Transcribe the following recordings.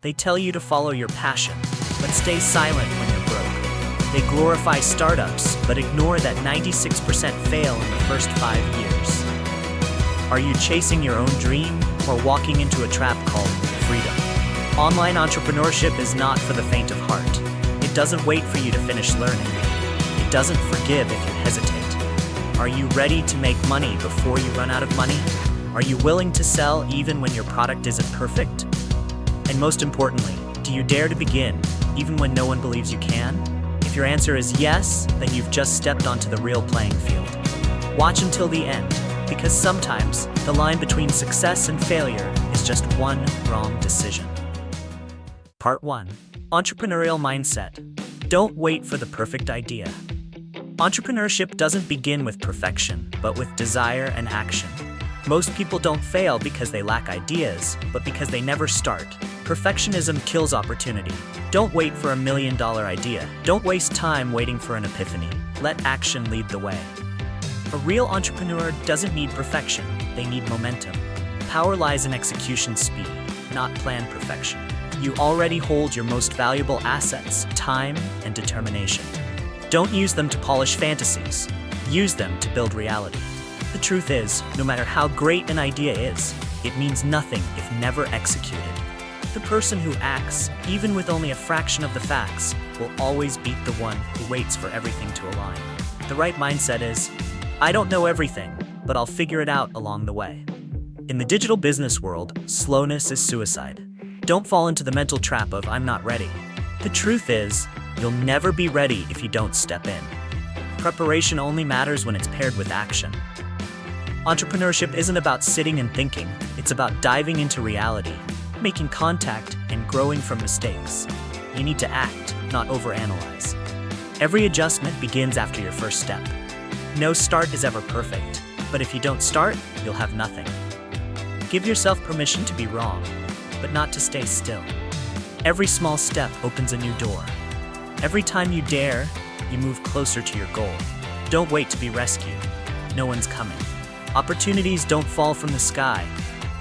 They tell you to follow your passion, but stay silent when you're broke. They glorify startups, but ignore that 96% fail in the first 5 years. Are you chasing your own dream or walking into a trap called freedom? Online entrepreneurship is not for the faint of heart. It doesn't wait for you to finish learning. It doesn't forgive if you hesitate. Are you ready to make money before you run out of money? Are you willing to sell even when your product isn't perfect? And most importantly, do you dare to begin even when no one believes you can? If your answer is yes, then you've just stepped onto the real playing field. Watch until the end, because sometimes the line between success and failure is just one wrong decision. Part 1. Entrepreneurial Mindset. Don't wait for the perfect idea. Entrepreneurship doesn't begin with perfection, but with desire and action. Most people don't fail because they lack ideas, but because they never start. Perfectionism kills opportunity. Don't wait for $1 million idea. Don't waste time waiting for an epiphany. Let action lead the way. A real entrepreneur doesn't need perfection, they need momentum. Power lies in execution speed, not planned perfection. You already hold your most valuable assets, time and determination. Don't use them to polish fantasies. Use them to build reality. The truth is, no matter how great an idea is, it means nothing if never executed. The person who acts, even with only a fraction of the facts, will always beat the one who waits for everything to align. The right mindset is, I don't know everything, but I'll figure it out along the way. In the digital business world, slowness is suicide. Don't fall into the mental trap of I'm not ready. The truth is, you'll never be ready if you don't step in. Preparation only matters when it's paired with action. Entrepreneurship isn't about sitting and thinking, it's about diving into reality, making contact, and growing from mistakes. You need to act, not overanalyze. Every adjustment begins after your first step. No start is ever perfect, but if you don't start, you'll have nothing. Give yourself permission to be wrong, but not to stay still. Every small step opens a new door. Every time you dare, you move closer to your goal. Don't wait to be rescued. No one's coming. Opportunities don't fall from the sky.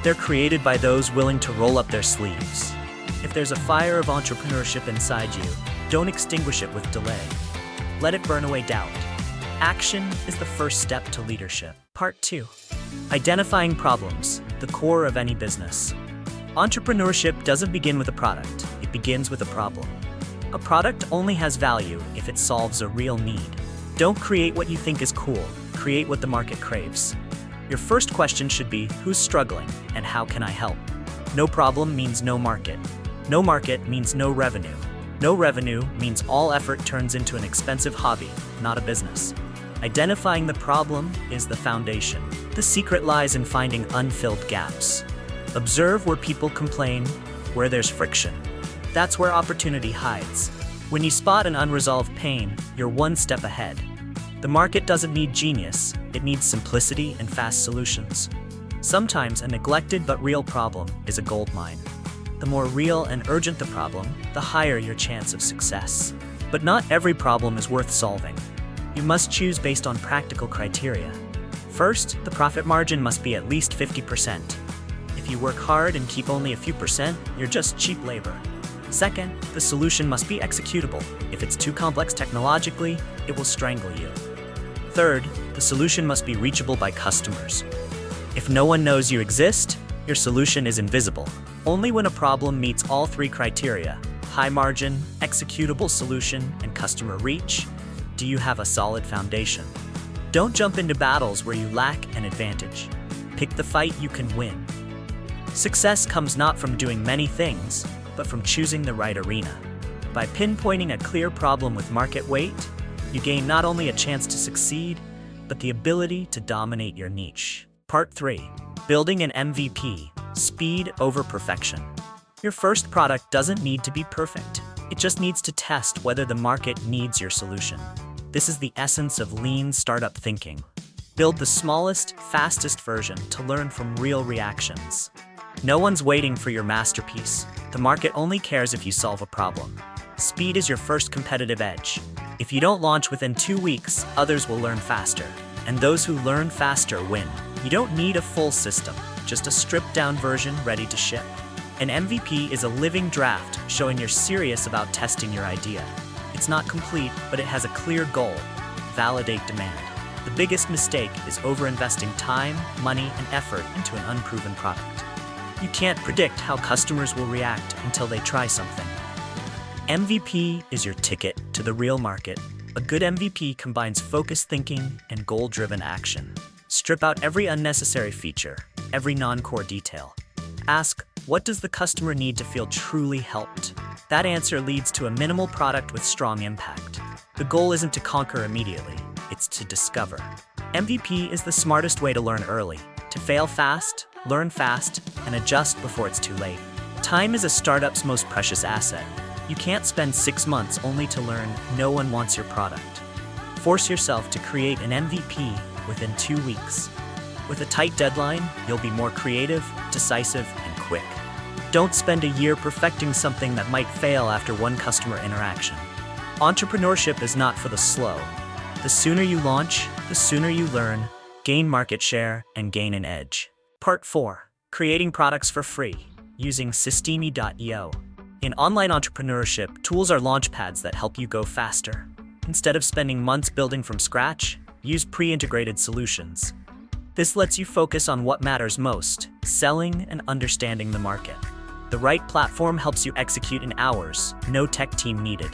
They're created by those willing to roll up their sleeves. If there's a fire of entrepreneurship inside you, don't extinguish it with delay. Let it burn away doubt. Action is the first step to leadership. Part 2. Identifying problems, the core of any business. Entrepreneurship doesn't begin with a product, it begins with a problem. A product only has value if it solves a real need. Don't create what you think is cool, create what the market craves. Your first question should be, who's struggling and how can I help? No problem means no market. No market means no revenue. No revenue means all effort turns into an expensive hobby, not a business. Identifying the problem is the foundation. The secret lies in finding unfilled gaps. Observe where people complain, where there's friction. That's where opportunity hides. When you spot an unresolved pain, you're one step ahead. The market doesn't need genius, it needs simplicity and fast solutions. Sometimes a neglected but real problem is a gold mine. The more real and urgent the problem, the higher your chance of success. But not every problem is worth solving. You must choose based on practical criteria. First, the profit margin must be at least 50%. If you work hard and keep only a few percent, you're just cheap labor. Second, the solution must be executable. If it's too complex technologically, it will strangle you. Third, the solution must be reachable by customers. If no one knows you exist, your solution is invisible. Only when a problem meets all 3 criteria, high margin, executable solution, and customer reach, do you have a solid foundation. Don't jump into battles where you lack an advantage. Pick the fight you can win. Success comes not from doing many things, but from choosing the right arena. By pinpointing a clear problem with market weight, you gain not only a chance to succeed, but the ability to dominate your niche. Part 3. Building an MVP, speed over perfection. Your first product doesn't need to be perfect. It just needs to test whether the market needs your solution. This is the essence of lean startup thinking. Build the smallest, fastest version to learn from real reactions. No one's waiting for your masterpiece. The market only cares if you solve a problem. Speed is your first competitive edge. If you don't launch within 2 weeks, others will learn faster. And those who learn faster win. You don't need a full system, just a stripped-down version ready to ship. An MVP is a living draft showing you're serious about testing your idea. It's not complete, but it has a clear goal: validate demand. The biggest mistake is overinvesting time, money, and effort into an unproven product. You can't predict how customers will react until they try something. MVP is your ticket to the real market. A good MVP combines focused thinking and goal-driven action. Strip out every unnecessary feature, every non-core detail. Ask, what does the customer need to feel truly helped? That answer leads to a minimal product with strong impact. The goal isn't to conquer immediately, it's to discover. MVP is the smartest way to learn early, to fail fast, learn fast, and adjust before it's too late. Time is a startup's most precious asset. You can't spend 6 months only to learn no one wants your product. Force yourself to create an MVP within 2 weeks. With a tight deadline, you'll be more creative, decisive, and quick. Don't spend a year perfecting something that might fail after one customer interaction. Entrepreneurship is not for the slow. The sooner you launch, the sooner you learn, gain market share, and gain an edge. Part 4. Creating products for free, using Systemi.io. In online entrepreneurship, tools are launchpads that help you go faster. Instead of spending months building from scratch, use pre-integrated solutions. This lets you focus on what matters most: selling and understanding the market. The right platform helps you execute in hours, no tech team needed.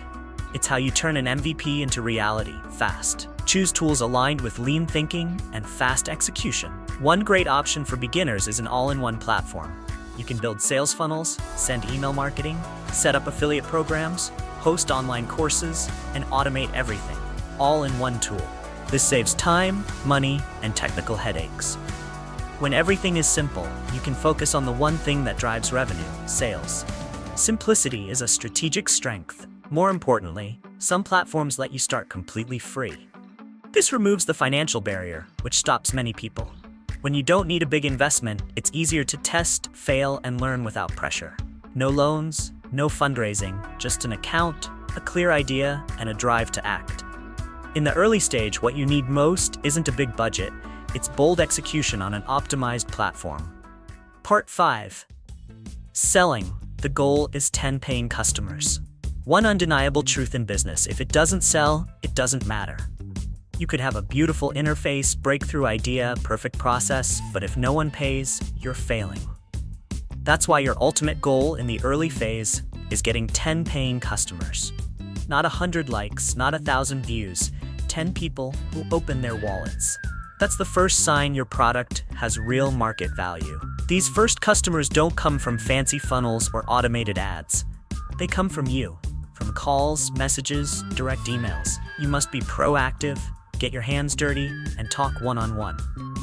It's how you turn an MVP into reality, fast. Choose tools aligned with lean thinking and fast execution. One great option for beginners is an all-in-one platform. You can build sales funnels, send email marketing, set up affiliate programs, host online courses, and automate everything, all in one tool. This saves time, money, and technical headaches. When everything is simple, you can focus on the one thing that drives revenue: sales. Simplicity is a strategic strength. More importantly, some platforms let you start completely free. This removes the financial barrier, which stops many people. When you don't need a big investment, it's easier to test, fail, and learn without pressure. No loans, no fundraising, just an account, a clear idea, and a drive to act. In the early stage, what you need most isn't a big budget, it's bold execution on an optimized platform. Part 5. Selling. The goal is 10 paying customers. One undeniable truth in business: if it doesn't sell, it doesn't matter. You could have a beautiful interface, breakthrough idea, perfect process, but if no one pays, you're failing. That's why your ultimate goal in the early phase is getting 10 paying customers. Not 100 likes, not 1,000 views, 10 people who open their wallets. That's the first sign your product has real market value. These first customers don't come from fancy funnels or automated ads. They come from you, from calls, messages, direct emails. You must be proactive, get your hands dirty, and talk one-on-one.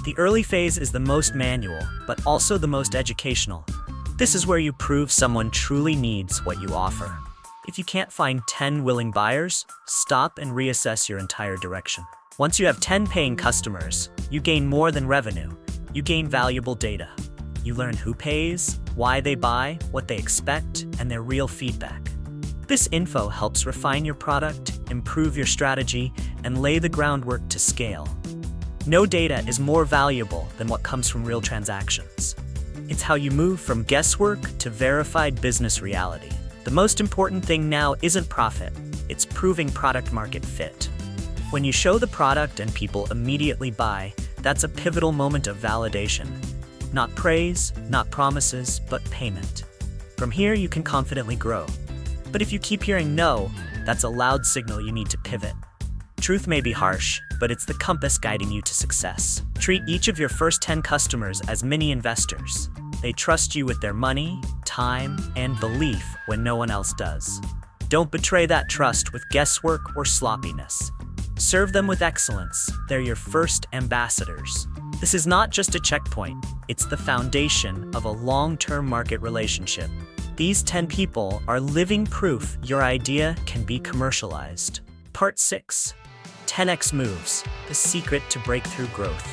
The early phase is the most manual, but also the most educational. This is where you prove someone truly needs what you offer. If you can't find 10 willing buyers, stop and reassess your entire direction. Once you have 10 paying customers, you gain more than revenue. You gain valuable data. You learn who pays, why they buy, what they expect, and their real feedback. This info helps refine your product, improve your strategy, and lay the groundwork to scale. No data is more valuable than what comes from real transactions. It's how you move from guesswork to verified business reality. The most important thing now isn't profit, it's proving product market fit. When you show the product and people immediately buy, that's a pivotal moment of validation. Not praise, not promises, but payment. From here, you can confidently grow. But if you keep hearing no, that's a loud signal you need to pivot. Truth may be harsh, but it's the compass guiding you to success. Treat each of your first 10 customers as mini investors. They trust you with their money, time, and belief when no one else does. Don't betray that trust with guesswork or sloppiness. Serve them with excellence. They're your first ambassadors. This is not just a checkpoint, it's the foundation of a long-term market relationship. These 10 people are living proof your idea can be commercialized. Part 6. 10x moves, the secret to breakthrough growth.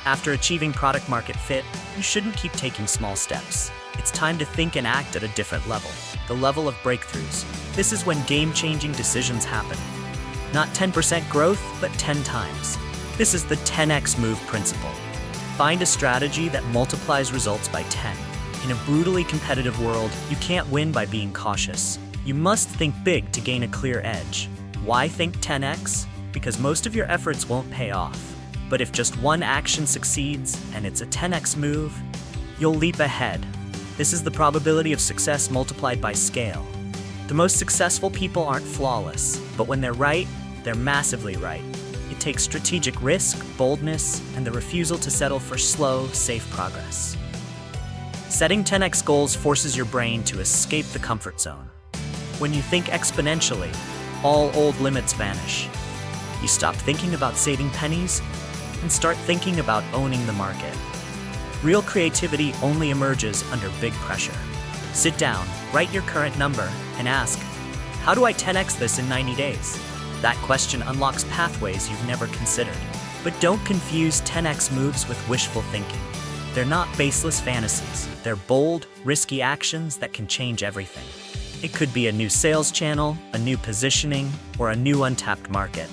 After achieving product market fit, you shouldn't keep taking small steps. It's time to think and act at a different level, the level of breakthroughs. This is when game-changing decisions happen. Not 10% growth, but 10 times. This is the 10x move principle. Find a strategy that multiplies results by 10. In a brutally competitive world, you can't win by being cautious. You must think big to gain a clear edge. Why think 10x? Because most of your efforts won't pay off. But if just one action succeeds, and it's a 10x move, you'll leap ahead. This is the probability of success multiplied by scale. The most successful people aren't flawless, but when they're right, they're massively right. It takes strategic risk, boldness, and the refusal to settle for slow, safe progress. Setting 10x goals forces your brain to escape the comfort zone. When you think exponentially, all old limits vanish. You stop thinking about saving pennies and start thinking about owning the market. Real creativity only emerges under big pressure. Sit down, write your current number, and ask, how do I 10x this in 90 days? That question unlocks pathways you've never considered. But don't confuse 10x moves with wishful thinking. They're not baseless fantasies. They're bold, risky actions that can change everything. It could be a new sales channel, a new positioning, or a new untapped market.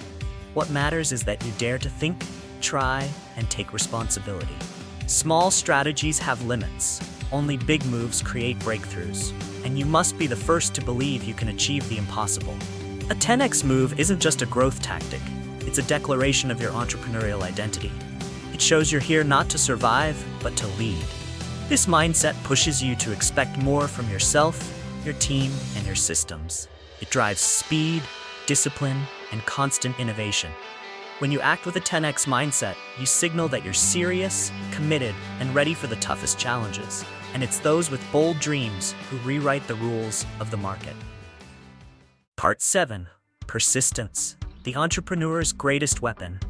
What matters is that you dare to think, try, and take responsibility. Small strategies have limits. Only big moves create breakthroughs. And you must be the first to believe you can achieve the impossible. A 10x move isn't just a growth tactic. It's a declaration of your entrepreneurial identity. It shows you're here not to survive, but to lead. This mindset pushes you to expect more from yourself, your team, and your systems. It drives speed, discipline, and constant innovation. When you act with a 10x mindset, you signal that you're serious, committed, and ready for the toughest challenges. And it's those with bold dreams who rewrite the rules of the market. Part 7. Persistence, the entrepreneur's greatest weapon.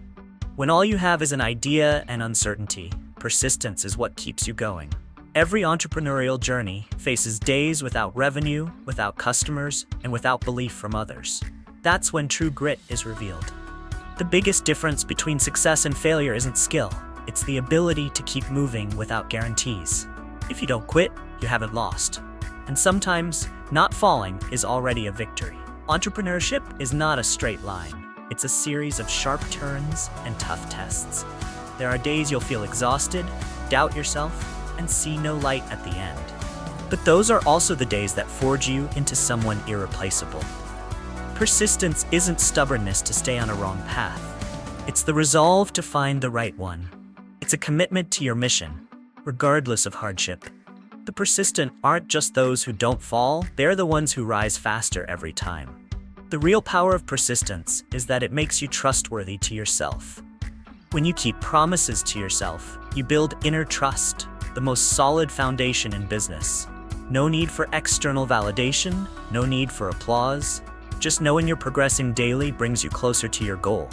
When all you have is an idea and uncertainty, persistence is what keeps you going. Every entrepreneurial journey faces days without revenue, without customers, and without belief from others. That's when true grit is revealed. The biggest difference between success and failure isn't skill. It's the ability to keep moving without guarantees. If you don't quit, you haven't lost. And sometimes, not falling is already a victory. Entrepreneurship is not a straight line. It's a series of sharp turns and tough tests. There are days you'll feel exhausted, doubt yourself, and see no light at the end. But those are also the days that forge you into someone irreplaceable. Persistence isn't stubbornness to stay on a wrong path. It's the resolve to find the right one. It's a commitment to your mission, regardless of hardship. The persistent aren't just those who don't fall, they're the ones who rise faster every time. The real power of persistence is that it makes you trustworthy to yourself. When you keep promises to yourself, you build inner trust, the most solid foundation in business. No need for external validation, no need for applause. Just knowing you're progressing daily brings you closer to your goal.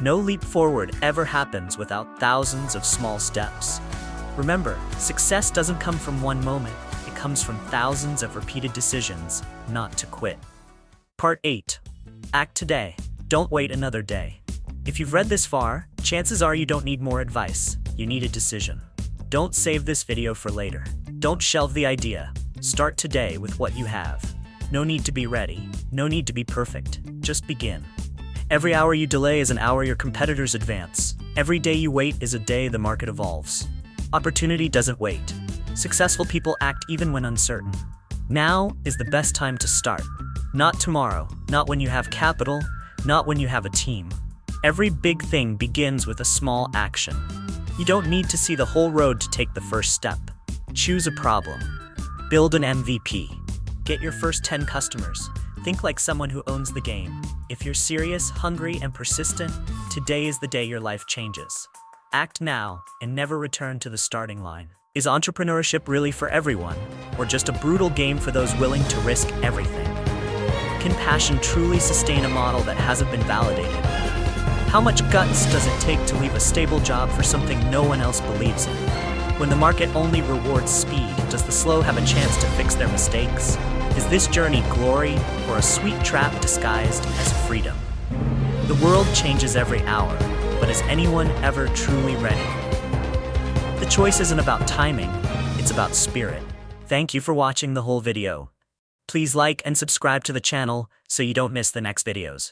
No leap forward ever happens without thousands of small steps. Remember, success doesn't come from one moment. It comes from thousands of repeated decisions not to quit. Part 8. Act today. Don't wait another day. If you've read this far, chances are you don't need more advice. You need a decision. Don't save this video for later. Don't shelve the idea. Start today with what you have. No need to be ready. No need to be perfect. Just begin. Every hour you delay is an hour your competitors advance. Every day you wait is a day the market evolves. Opportunity doesn't wait. Successful people act even when uncertain. Now is the best time to start. Not tomorrow, not when you have capital, not when you have a team. Every big thing begins with a small action. You don't need to see the whole road to take the first step. Choose a problem. Build an MVP. Get your first 10 customers. Think like someone who owns the game. If you're serious, hungry, and persistent, today is the day your life changes. Act now and never return to the starting line. Is entrepreneurship really for everyone, or just a brutal game for those willing to risk everything? Can passion truly sustain a model that hasn't been validated? How much guts does it take to leave a stable job for something no one else believes in? When the market only rewards speed, does the slow have a chance to fix their mistakes? Is this journey glory or a sweet trap disguised as freedom? The world changes every hour, but is anyone ever truly ready? The choice isn't about timing, it's about spirit. Thank you for watching the whole video. Please like and subscribe to the channel so you don't miss the next videos.